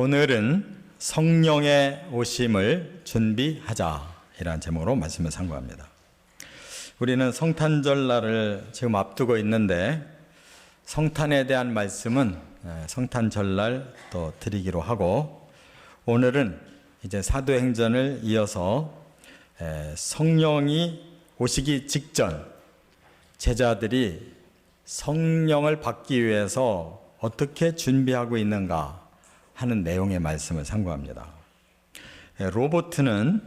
오늘은 성령의 오심을 준비하자 이라는 제목으로 말씀을 상고합니다. 우리는 성탄절날을 지금 앞두고 있는데 성탄에 대한 말씀은 성탄절날 또 드리기로 하고, 오늘은 이제 사도행전을 이어서 성령이 오시기 직전 제자들이 성령을 받기 위해서 어떻게 준비하고 있는가 하는 내용의 말씀을 상고합니다. 로버트는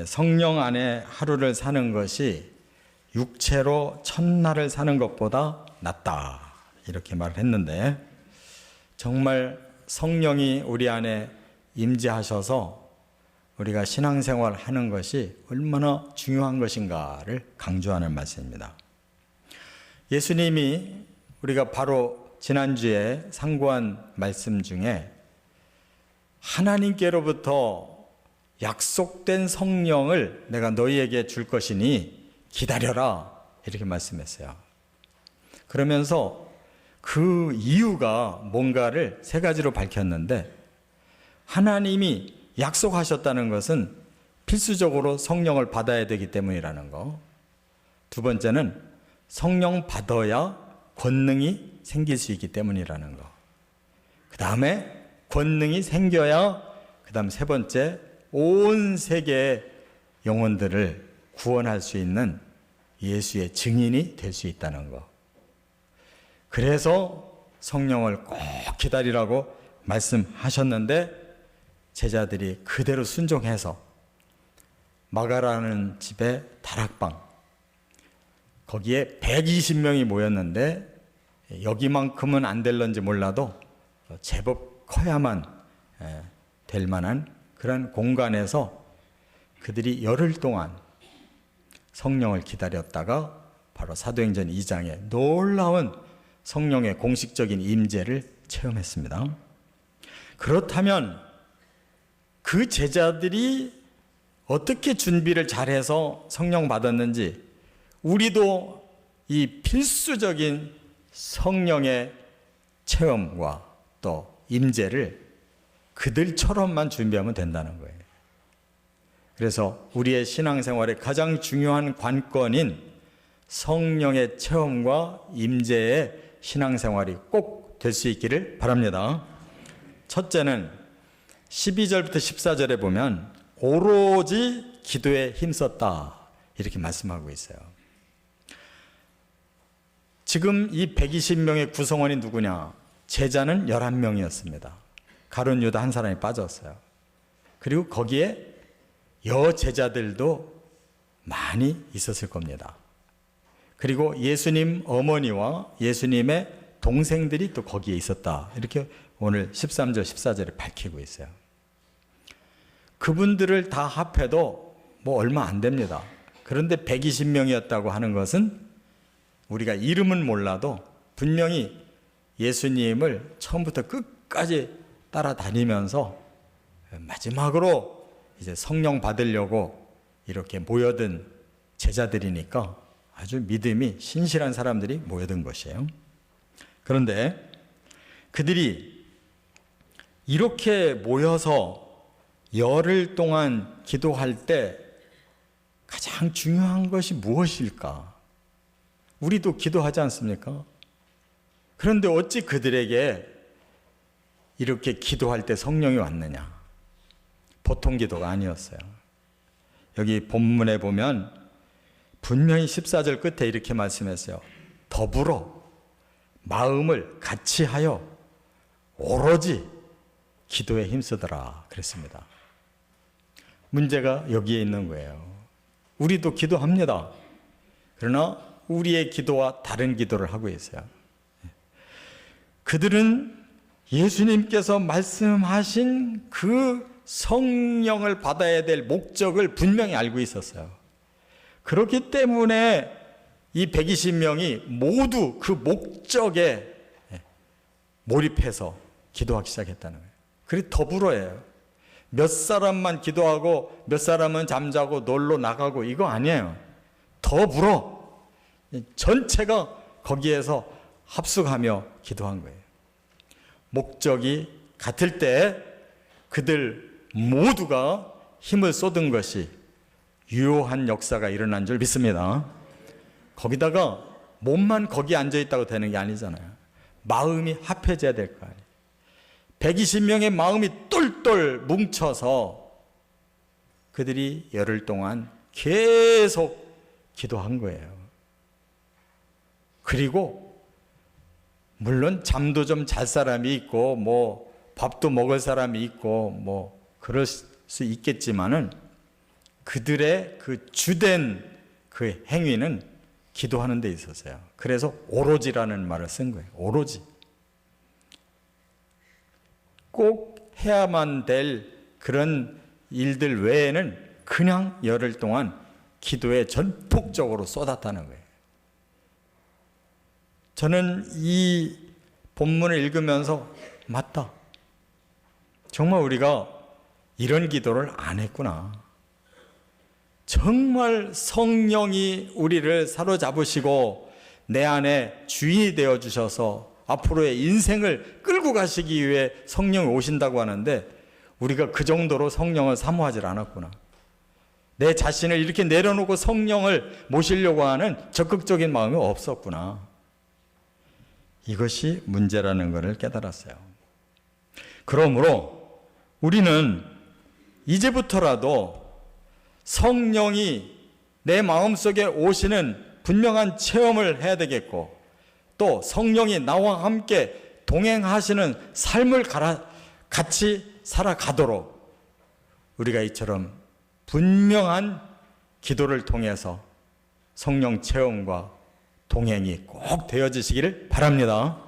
성령 안에 하루를 사는 것이 육체로 첫날을 사는 것보다 낫다 이렇게 말을 했는데, 정말 성령이 우리 안에 임재하셔서 우리가 신앙생활 하는 것이 얼마나 중요한 것인가를 강조하는 말씀입니다. 예수님이 우리가 바로 지난주에 상고한 말씀 중에 하나님께로부터 약속된 성령을 내가 너희에게 줄 것이니 기다려라 이렇게 말씀했어요. 그러면서 그 이유가 뭔가를 세 가지로 밝혔는데, 하나님이 약속하셨다는 것은 필수적으로 성령을 받아야 되기 때문이라는 거. 두 번째는 성령 받아야 권능이 생길 수 있기 때문이라는 거. 그 다음에 권능이 생겨야 그 다음 세 번째, 온 세계의 영혼들을 구원할 수 있는 예수의 증인이 될 수 있다는 거. 그래서 성령을 꼭 기다리라고 말씀하셨는데, 제자들이 그대로 순종해서 마가라는 집에 다락방, 거기에 120명이 모였는데 여기만큼은 안 될런지 몰라도 제법 커야만 될 만한 그런 공간에서 그들이 열흘 동안 성령을 기다렸다가 바로 사도행전 2장에 놀라운 성령의 공식적인 임재를 체험했습니다. 그렇다면 그 제자들이 어떻게 준비를 잘해서 성령 받았는지, 우리도 이 필수적인 성령의 체험과 또 임재를 그들처럼만 준비하면 된다는 거예요. 그래서 우리의 신앙생활의 가장 중요한 관건인 성령의 체험과 임재의 신앙생활이 꼭 될 수 있기를 바랍니다. 첫째는 12절부터 14절에 보면 오로지 기도에 힘썼다 이렇게 말씀하고 있어요. 지금 이 120명의 구성원이 누구냐? 제자는 11명이었습니다. 가룟 유다 한 사람이 빠졌어요. 그리고 거기에 여제자들도 많이 있었을 겁니다. 그리고 예수님 어머니와 예수님의 동생들이 또 거기에 있었다. 이렇게 오늘 13절, 14절에 밝히고 있어요. 그분들을 다 합해도 뭐 얼마 안 됩니다. 그런데 120명이었다고 하는 것은 우리가 이름은 몰라도 분명히 예수님을 처음부터 끝까지 따라다니면서 마지막으로 이제 성령 받으려고 이렇게 모여든 제자들이니까 아주 믿음이 신실한 사람들이 모여든 것이에요. 그런데 그들이 이렇게 모여서 열흘 동안 기도할 때 가장 중요한 것이 무엇일까? 우리도 기도하지 않습니까? 그런데 어찌 그들에게 이렇게 기도할 때 성령이 왔느냐? 보통 기도가 아니었어요. 여기 본문에 보면 분명히 14절 끝에 이렇게 말씀했어요. 더불어 마음을 같이 하여 오로지 기도에 힘쓰더라 그랬습니다. 문제가 여기에 있는 거예요. 우리도 기도합니다. 그러나 우리의 기도와 다른 기도를 하고 있어요. 그들은 예수님께서 말씀하신 그 성령을 받아야 될 목적을 분명히 알고 있었어요. 그렇기 때문에 이 120명이 모두 그 목적에 몰입해서 기도하기 시작했다는 거예요. 그게 더불어예요. 몇 사람만 기도하고 몇 사람은 잠자고 놀러 나가고 이거 아니에요. 더불어 전체가 거기에서 합숙하며 기도한 거예요. 목적이 같을 때 그들 모두가 힘을 쏟은 것이 유효한 역사가 일어난 줄 믿습니다. 거기다가 몸만 거기 앉아있다고 되는 게 아니잖아요. 마음이 합해져야 될 거 아니에요. 120명의 마음이 똘똘 뭉쳐서 그들이 열흘 동안 계속 기도한 거예요. 그리고 물론 잠도 좀 잘 사람이 있고 뭐 밥도 먹을 사람이 있고 뭐 그럴 수 있겠지만은 그들의 그 주된 그 행위는 기도하는 데 있었어요. 그래서 오로지라는 말을 쓴 거예요. 오로지. 꼭 해야만 될 그런 일들 외에는 그냥 열흘 동안 기도에 전폭적으로 쏟았다는 거예요. 저는 이 본문을 읽으면서 맞다. 정말 우리가 이런 기도를 안 했구나. 정말 성령이 우리를 사로잡으시고 내 안에 주인이 되어 주셔서 앞으로의 인생을 끌고 가시기 위해 성령이 오신다고 하는데 우리가 그 정도로 성령을 사모하지 않았구나. 내 자신을 이렇게 내려놓고 성령을 모시려고 하는 적극적인 마음이 없었구나. 이것이 문제라는 것을 깨달았어요. 그러므로 우리는 이제부터라도 성령이 내 마음속에 오시는 분명한 체험을 해야 되겠고 또 성령이 나와 함께 동행하시는 삶을 같이 살아가도록 우리가 이처럼 분명한 기도를 통해서 성령 체험과 동행이 꼭 되어지시기를 바랍니다.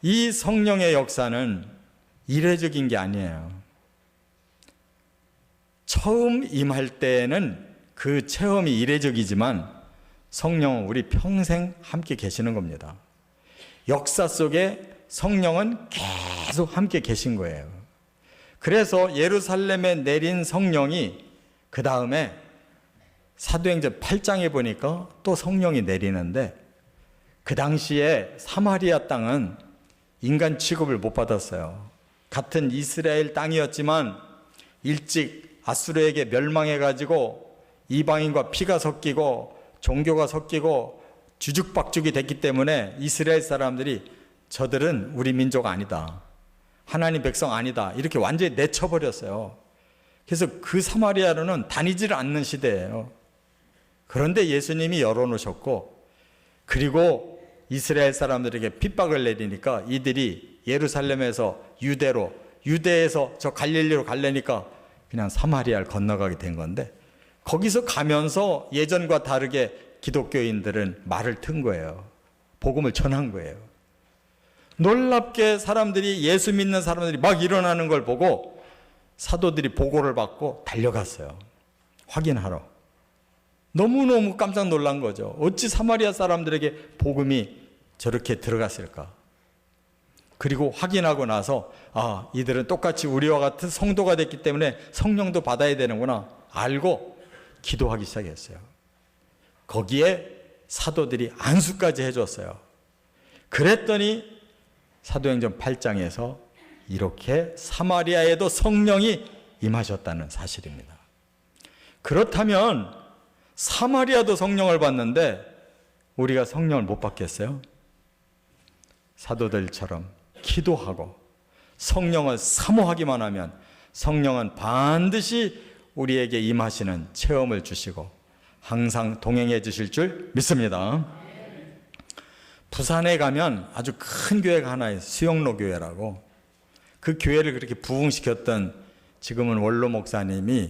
이 성령의 역사는 이례적인 게 아니에요. 처음 임할 때에는 그 체험이 이례적이지만 성령은 우리 평생 함께 계시는 겁니다. 역사 속에 성령은 계속 함께 계신 거예요. 그래서 예루살렘에 내린 성령이 그 다음에 사도행전 8장에 보니까 또 성령이 내리는데 그 당시에 사마리아 땅은 인간 취급을 못 받았어요. 같은 이스라엘 땅이었지만 일찍 아수르에게 멸망해가지고 이방인과 피가 섞이고 종교가 섞이고 주죽박죽이 됐기 때문에 이스라엘 사람들이 저들은 우리 민족 아니다. 하나님 백성 아니다. 이렇게 완전히 내쳐버렸어요. 그래서 그 사마리아로는 다니지를 않는 시대예요. 그런데 예수님이 열어놓으셨고 그리고 이스라엘 사람들에게 핍박을 내리니까 이들이 예루살렘에서 유대로 유대에서 저 갈릴리로 가려니까 그냥 사마리아를 건너가게 된 건데 거기서 가면서 예전과 다르게 기독교인들은 말을 튼 거예요. 복음을 전한 거예요. 놀랍게 사람들이 예수 믿는 사람들이 막 일어나는 걸 보고 사도들이 보고를 받고 달려갔어요. 확인하러. 너무너무 깜짝 놀란 거죠. 어찌 사마리아 사람들에게 복음이 저렇게 들어갔을까? 그리고 확인하고 나서 이들은 똑같이 우리와 같은 성도가 됐기 때문에 성령도 받아야 되는구나 알고 기도하기 시작했어요. 거기에 사도들이 안수까지 해줬어요. 그랬더니 사도행전 8장에서 이렇게 사마리아에도 성령이 임하셨다는 사실입니다. 그렇다면 사마리아도 성령을 받는데 우리가 성령을 못 받겠어요? 사도들처럼 기도하고 성령을 사모하기만 하면 성령은 반드시 우리에게 임하시는 체험을 주시고 항상 동행해 주실 줄 믿습니다. 부산에 가면 아주 큰 교회가 하나 있어요. 수영로 교회라고. 그 교회를 그렇게 부흥시켰던 지금은 원로 목사님이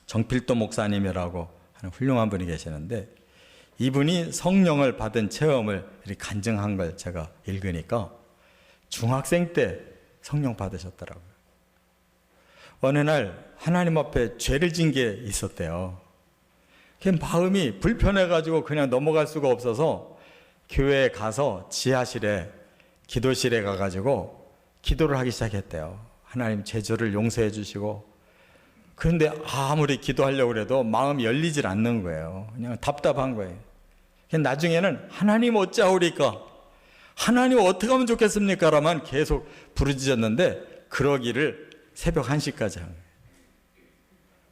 정필도 목사님이라고 하는 훌륭한 분이 계시는데 이분이 성령을 받은 체험을 이렇게 간증한 걸 제가 읽으니까 중학생 때 성령 받으셨더라고요. 어느 날 하나님 앞에 죄를 진 게 있었대요. 그 마음이 불편해가지고 그냥 넘어갈 수가 없어서 교회에 가서 지하실에 기도실에 가가지고 기도를 하기 시작했대요. 하나님 제 죄를 용서해 주시고. 그런데 아무리 기도하려고 해도 마음이 열리질 않는 거예요. 그냥 답답한 거예요. 나중에는 하나님 어찌하오리까? 하나님 어떻게 하면 좋겠습니까? 라만 계속 부르짖었는데 그 그러기를 새벽 1시까지 한 거예요.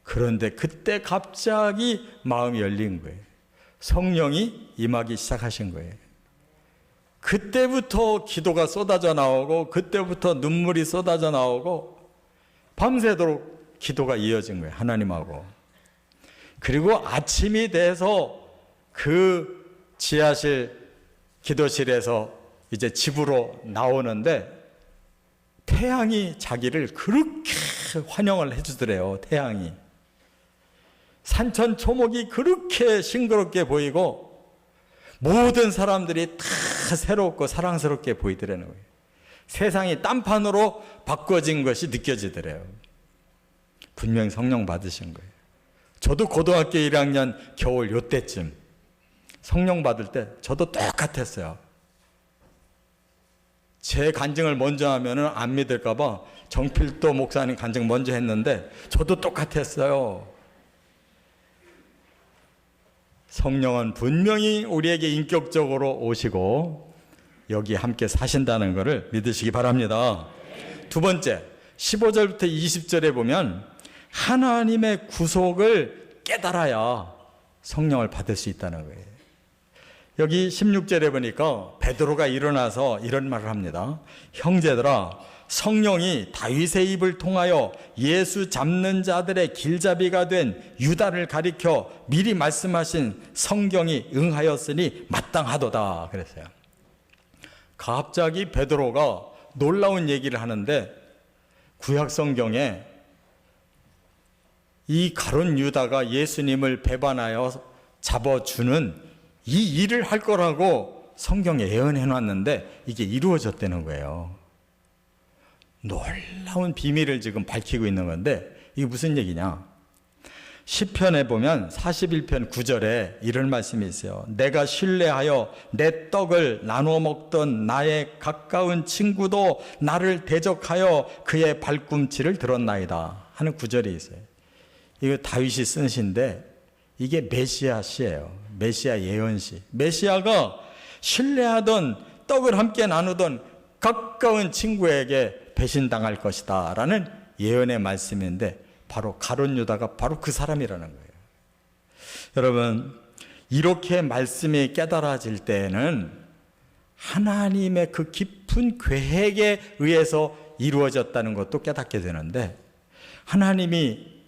그런데 그때 갑자기 마음이 열린 거예요. 성령이 임하기 시작하신 거예요. 그때부터 기도가 쏟아져 나오고 그때부터 눈물이 쏟아져 나오고 밤새도록 기도가 이어진 거예요. 하나님하고. 그리고 아침이 돼서 그 지하실 기도실에서 이제 집으로 나오는데 태양이 자기를 그렇게 환영을 해주더래요. 태양이. 산천 초목이 그렇게 싱그럽게 보이고 모든 사람들이 다 새롭고 사랑스럽게 보이더라는 거예요. 세상이 딴판으로 바꿔진 것이 느껴지더래요. 분명히 성령 받으신 거예요. 저도 고등학교 1학년 겨울 요때쯤 성령 받을 때 저도 똑같았어요. 제 간증을 먼저 하면은 안 믿을까 봐 정필도 목사님 간증 먼저 했는데 저도 똑같았어요. 성령은 분명히 우리에게 인격적으로 오시고 여기 함께 사신다는 것을 믿으시기 바랍니다. 두 번째, 15절부터 20절에 보면 하나님의 구속을 깨달아야 성령을 받을 수 있다는 거예요. 여기 16절에 보니까 베드로가 일어나서 이런 말을 합니다. 형제들아, 성령이 다윗의 입을 통하여 예수 잡는 자들의 길잡이가 된 유다를 가리켜 미리 말씀하신 성경이 응하였으니 마땅하도다 그랬어요. 갑자기 베드로가 놀라운 얘기를 하는데 구약 성경에 이 가룟 유다가 예수님을 배반하여 잡아주는 이 일을 할 거라고 성경에 예언해 놨는데 이게 이루어졌다는 거예요. 놀라운 비밀을 지금 밝히고 있는 건데 이게 무슨 얘기냐? 시편에 보면 41편 9절에 이런 말씀이 있어요. 내가 신뢰하여 내 떡을 나눠 먹던 나의 가까운 친구도 나를 대적하여 그의 발꿈치를 들었나이다 하는 구절이 있어요. 이거 다윗이 쓴 시인데 이게 메시아 시예요. 메시아 예언시. 메시아가 신뢰하던 떡을 함께 나누던 가까운 친구에게 배신당할 것이다 라는 예언의 말씀인데 바로 가룟 유다가 바로 그 사람이라는 거예요. 여러분, 이렇게 말씀이 깨달아질 때에는 하나님의 그 깊은 계획에 의해서 이루어졌다는 것도 깨닫게 되는데 하나님이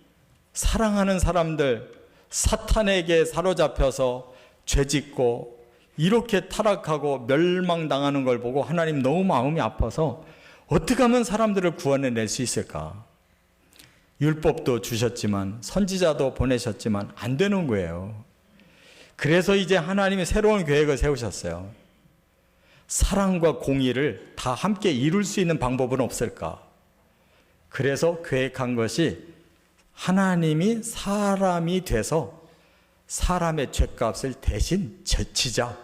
사랑하는 사람들 사탄에게 사로잡혀서 죄짓고 이렇게 타락하고 멸망당하는 걸 보고 하나님 너무 마음이 아파서 어떻게 하면 사람들을 구원해낼 수 있을까? 율법도 주셨지만 선지자도 보내셨지만 안 되는 거예요. 그래서 이제 하나님이 새로운 계획을 세우셨어요. 사랑과 공의를 다 함께 이룰 수 있는 방법은 없을까? 그래서 계획한 것이 하나님이 사람이 돼서 사람의 죗값을 대신 지자.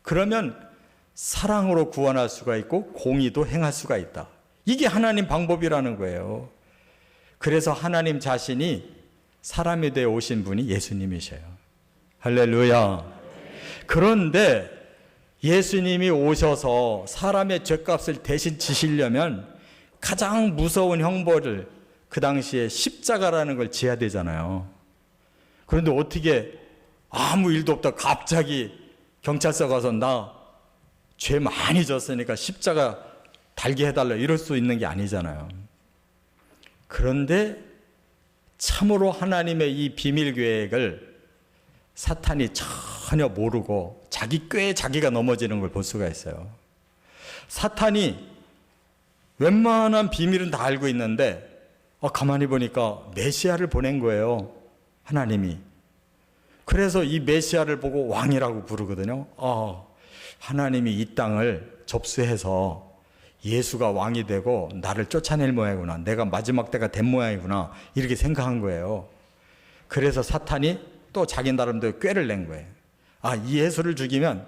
그러면 사랑으로 구원할 수가 있고 공의도 행할 수가 있다. 이게 하나님 방법이라는 거예요. 그래서 하나님 자신이 사람이 되어 오신 분이 예수님이셔요. 할렐루야. 그런데 예수님이 오셔서 사람의 죗값을 대신 지시려면 가장 무서운 형벌을 그 당시에 십자가라는 걸 지어야 되잖아요. 그런데 어떻게 아무 일도 없다 갑자기 경찰서 가서 나 죄 많이 졌으니까 십자가 달게 해달라 이럴 수 있는 게 아니잖아요. 그런데 참으로 하나님의 이 비밀 계획을 사탄이 전혀 모르고 자기 꾀에 자기가 넘어지는 걸 볼 수가 있어요. 사탄이 웬만한 비밀은 다 알고 있는데 가만히 보니까 메시아를 보낸 거예요. 하나님이. 그래서 이 메시아를 보고 왕이라고 부르거든요. 하나님이 이 땅을 접수해서 예수가 왕이 되고 나를 쫓아낼 모양이구나. 내가 마지막 때가 된 모양이구나. 이렇게 생각한 거예요. 그래서 사탄이 또 자기 나름대로 꾀를 낸 거예요. 이 예수를 죽이면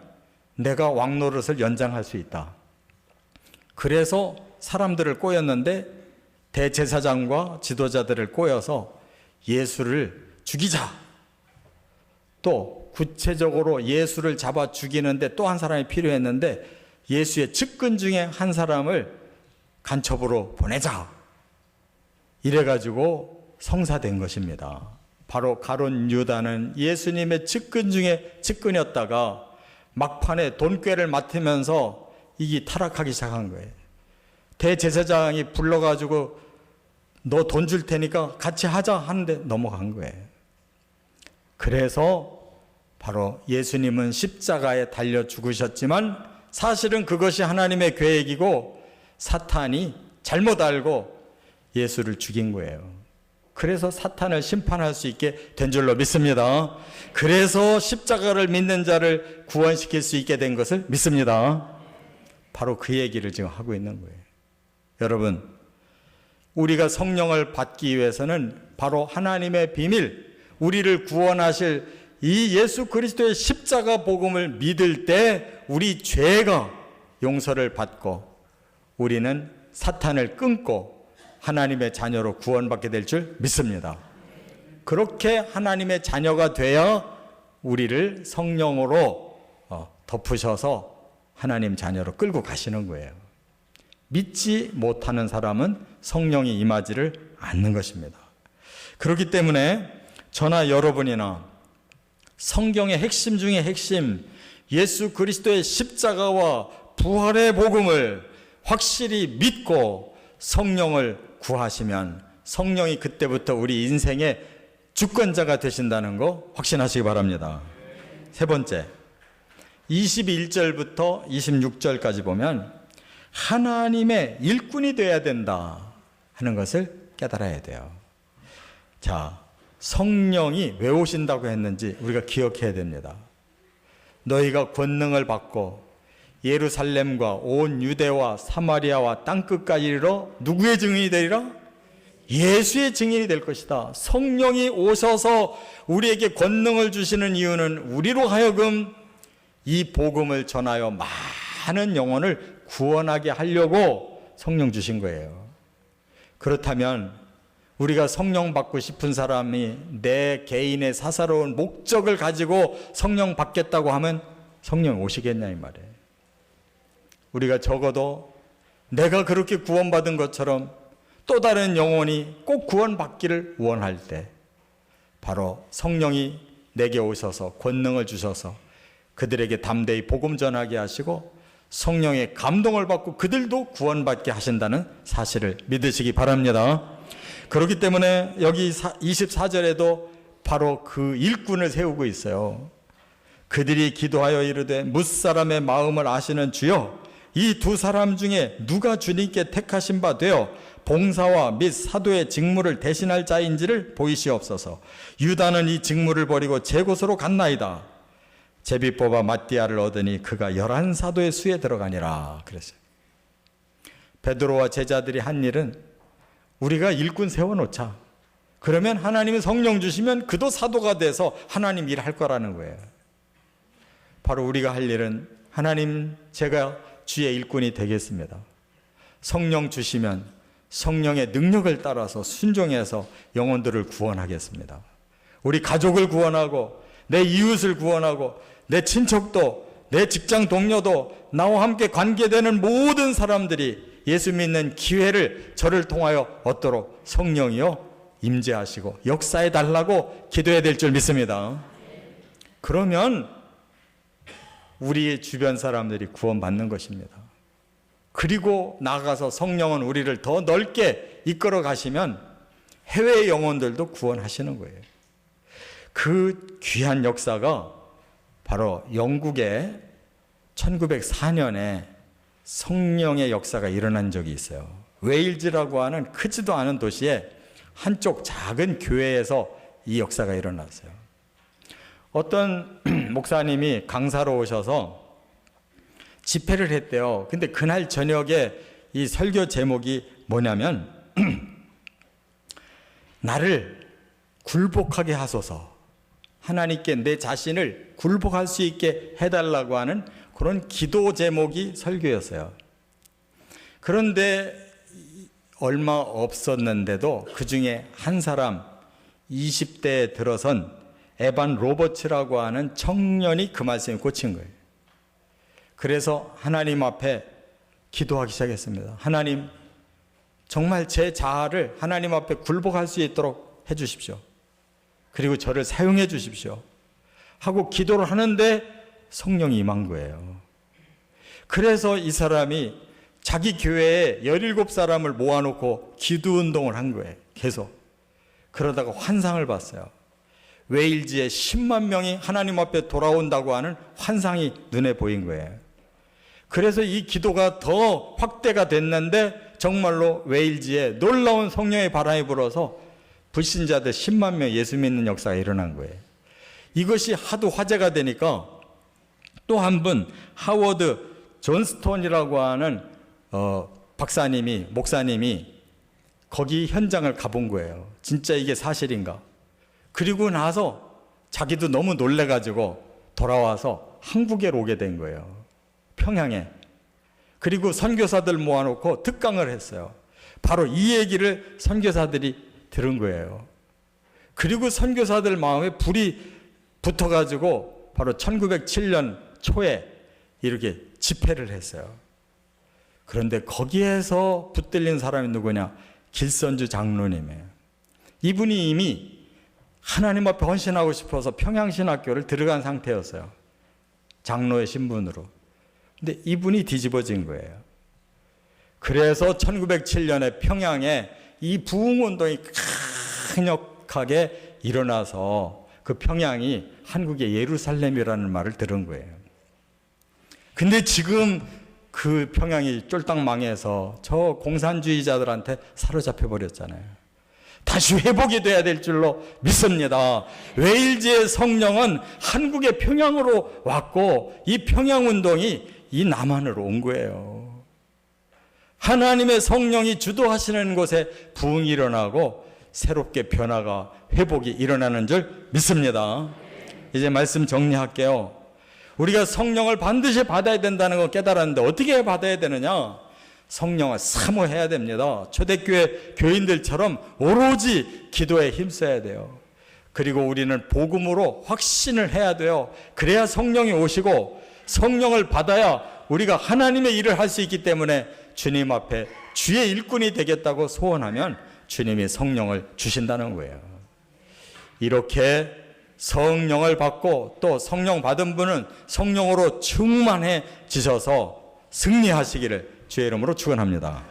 내가 왕 노릇을 연장할 수 있다. 그래서 사람들을 꼬였는데 대제사장과 지도자들을 꼬여서 예수를 죽이자. 또 구체적으로 예수를 잡아 죽이는데 또 한 사람이 필요했는데 예수의 측근 중에 한 사람을 간첩으로 보내자. 이래가지고 성사된 것입니다. 바로 가룟 유다는 예수님의 측근 중에 측근이었다가 막판에 돈꾀를 맡으면서 이게 타락하기 시작한 거예요. 대제사장이 불러가지고 너 돈 줄 테니까 같이 하자 하는데 넘어간 거예요. 그래서 바로 예수님은 십자가에 달려 죽으셨지만 사실은 그것이 하나님의 계획이고 사탄이 잘못 알고 예수를 죽인 거예요. 그래서 사탄을 심판할 수 있게 된 줄로 믿습니다. 그래서 십자가를 믿는 자를 구원시킬 수 있게 된 것을 믿습니다. 바로 그 얘기를 지금 하고 있는 거예요. 여러분, 우리가 성령을 받기 위해서는 바로 하나님의 비밀, 우리를 구원하실 이 예수 그리스도의 십자가 복음을 믿을 때 우리 죄가 용서를 받고 우리는 사탄을 끊고 하나님의 자녀로 구원받게 될 줄 믿습니다. 그렇게 하나님의 자녀가 되어 우리를 성령으로 덮으셔서 하나님 자녀로 끌고 가시는 거예요. 믿지 못하는 사람은 성령이 임하지를 않는 것입니다. 그렇기 때문에 저나 여러분이나 성경의 핵심 중에 핵심, 예수 그리스도의 십자가와 부활의 복음을 확실히 믿고 성령을 구하시면 성령이 그때부터 우리 인생의 주권자가 되신다는 거 확신하시기 바랍니다. 세 번째, 21절부터 26절까지 보면 하나님의 일꾼이 되어야 된다 하는 것을 깨달아야 돼요. 자, 성령이 왜 오신다고 했는지 우리가 기억해야 됩니다. 너희가 권능을 받고 예루살렘과 온 유대와 사마리아와 땅끝까지 이르러 누구의 증인이 되리라? 예수의 증인이 될 것이다. 성령이 오셔서 우리에게 권능을 주시는 이유는 우리로 하여금 이 복음을 전하여 많은 영혼을 구원하게 하려고 성령 주신 거예요. 그렇다면 우리가 성령 받고 싶은 사람이 내 개인의 사사로운 목적을 가지고 성령 받겠다고 하면 성령 오시겠냐 이 말이에요. 우리가 적어도 내가 그렇게 구원받은 것처럼 또 다른 영혼이 꼭 구원받기를 원할 때 바로 성령이 내게 오셔서 권능을 주셔서 그들에게 담대히 복음 전하게 하시고 성령의 감동을 받고 그들도 구원받게 하신다는 사실을 믿으시기 바랍니다. 그렇기 때문에 여기 24절에도 바로 그 일꾼을 세우고 있어요. 그들이 기도하여 이르되 뭇사람의 마음을 아시는 주여, 이 두 사람 중에 누가 주님께 택하신 바 되어 봉사와 및 사도의 직무를 대신할 자인지를 보이시옵소서. 유다는 이 직무를 버리고 제 곳으로 갔나이다. 제비 뽑아 마띠아를 얻으니 그가 11사도의 수에 들어가니라. 그랬어요. 베드로와 제자들이 한 일은 우리가 일꾼 세워놓자. 그러면 하나님이 성령 주시면 그도 사도가 돼서 하나님 일할 거라는 거예요. 바로 우리가 할 일은 하나님, 제가 주의 일꾼이 되겠습니다. 성령 주시면 성령의 능력을 따라서 순종해서 영혼들을 구원하겠습니다. 우리 가족을 구원하고 내 이웃을 구원하고 내 친척도 내 직장 동료도 나와 함께 관계되는 모든 사람들이 예수 믿는 기회를 저를 통하여 얻도록 성령이요 임재하시고 역사해 달라고 기도해야 될 줄 믿습니다. 그러면 우리 주변 사람들이 구원받는 것입니다. 그리고 나가서 성령은 우리를 더 넓게 이끌어 가시면 해외 영혼들도 구원하시는 거예요. 그 귀한 역사가 바로 영국에 1904년에 성령의 역사가 일어난 적이 있어요. 웨일즈라고 하는 크지도 않은 도시에 한쪽 작은 교회에서 이 역사가 일어났어요. 어떤 목사님이 강사로 오셔서 집회를 했대요. 근데 그날 저녁에 이 설교 제목이 뭐냐면 나를 굴복하게 하소서, 하나님께 내 자신을 굴복할 수 있게 해달라고 하는 그런 기도 제목이 설교였어요. 그런데 얼마 없었는데도 그 중에 한 사람 20대에 들어선 에반 로버츠라고 하는 청년이 그 말씀에 꽂힌 거예요. 그래서 하나님 앞에 기도하기 시작했습니다. 하나님, 정말 제 자아를 하나님 앞에 굴복할 수 있도록 해 주십시오. 그리고 저를 사용해 주십시오 하고 기도를 하는데 성령이 임한 거예요. 그래서 이 사람이 자기 교회에 17사람을 모아놓고 기도운동을 한 거예요. 계속. 그러다가 환상을 봤어요. 웨일즈에 10만 명이 하나님 앞에 돌아온다고 하는 환상이 눈에 보인 거예요. 그래서 이 기도가 더 확대가 됐는데 정말로 웨일즈에 놀라운 성령의 바람이 불어서 불신자들 10만 명 예수 믿는 역사가 일어난 거예요. 이것이 하도 화제가 되니까 또 한 분 하워드 존스톤이라고 하는 목사님이 거기 현장을 가본 거예요. 진짜 이게 사실인가? 그리고 나서 자기도 너무 놀래가지고 돌아와서 한국에 오게 된 거예요. 평양에. 그리고 선교사들 모아놓고 특강을 했어요. 바로 이 얘기를 선교사들이 들은 거예요. 그리고 선교사들 마음에 불이 붙어가지고 바로 1907년 초에 이렇게 집회를 했어요. 그런데 거기에서 붙들린 사람이 누구냐? 길선주 장로님이에요. 이분이 이미 하나님 앞에 헌신하고 싶어서 평양신학교를 들어간 상태였어요. 장로의 신분으로. 근데 이분이 뒤집어진 거예요. 그래서 1907년에 평양에 이 부흥운동이 강력하게 일어나서 그 평양이 한국의 예루살렘이라는 말을 들은 거예요. 근데 지금 그 평양이 쫄딱 망해서 저 공산주의자들한테 사로잡혀 버렸잖아요. 다시 회복이 돼야 될 줄로 믿습니다. 웨일즈의 성령은 한국의 평양으로 왔고 이 평양운동이 이 남한으로 온 거예요. 하나님의 성령이 주도하시는 곳에 부흥이 일어나고 새롭게 변화가 회복이 일어나는 줄 믿습니다. 이제 말씀 정리할게요. 우리가 성령을 반드시 받아야 된다는 거 깨달았는데 어떻게 받아야 되느냐? 성령을 사모해야 됩니다. 초대교회 교인들처럼 오로지 기도에 힘써야 돼요. 그리고 우리는 복음으로 확신을 해야 돼요. 그래야 성령이 오시고 성령을 받아야 우리가 하나님의 일을 할 수 있기 때문에 주님 앞에 주의 일꾼이 되겠다고 소원하면 주님이 성령을 주신다는 거예요. 이렇게 성령을 받고 또 성령 받은 분은 성령으로 충만해지셔서 승리하시기를 주의 이름으로 축원합니다.